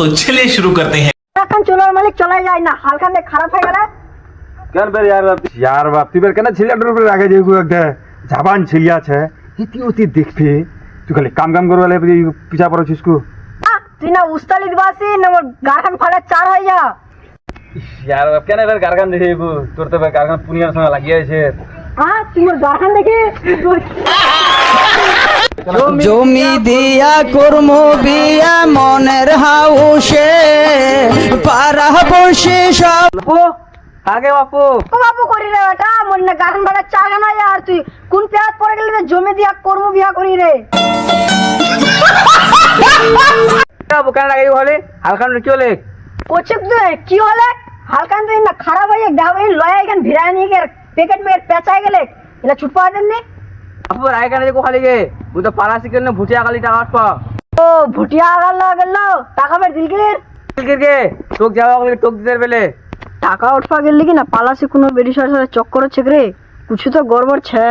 तो चलिए शुरू करते हैं। এখন চুলার মালিক চলে যায় না হালকা দিয়ে খারাপ হয়ে গেলে কেন বের यार बाप তুই বের কেন ছিলিয়াটার উপরে রাখে যে একটা জাবান ছিলিয়া আছে ইতি অতি দেখবি তুই খালি কাম কাম করবে পিছা পড়ছিস কু তুই না উস্তালি দিবাসি না মোর গারখান ফাড়ে চার হয়ে যা यार बाप কেন বের কারখান দেখে তোর তো বের কারখান পুনিয়ার সঙ্গে লাগিয়ে আছে হ্যাঁ তুই মোর গারখান দেখি জমি দিয়া কর্ম বিয়া মনের হাউসে পারা বসে সব আগে বাপু ও বাবু করি রে বেটা মোর না গারখান ফাড়ে চার গানা আর তুই কোন পেয়াত পড়ে গেলি রে জমি দিয়া কর্ম বিয়া করি রে বাবু কেন লাগাই বলে হালখান কি হলে কোচে তুই কি হলে হালকান তুই না খারাপ হয়ে দাও এই লয়া এখান ভিড়ায় নিয়ে গেল প্যাকেট মে পেঁচায় গেলে এলা ছুটপা দেন নি বাপু রায় কেন যে খালি গে তুই তো পালা শিখে না ভুটিয়া খালি টাকা পা ও ভুটিয়া গেল টাকা বের দিলগির কে তোক যাওয়া বলে তোক দিতে বেলে টাকা উঠবা গেলি কি না পালাসি কোনো বেরিসার সাথে চক্কর হচ্ছে রে কিছু তো গড়বড় ছে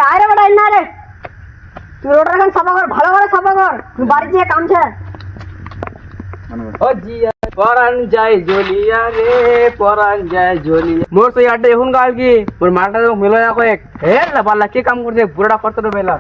আরে বেটা না রে তুই রোডার খান সাফা কর ভালো করে সাফা কর তুই বাড়ি গিয়ে কাম ছে ও জিয়া পরান যায় জ্বলিয়া রে পরান যায় জ্বলিয়া মোর তো আড্ডা এখন গাল কি মোর মালটা তো মেলো না কয়েক হে না পাল্লা কি কাম করছে পুরোটা করতে তো বেলা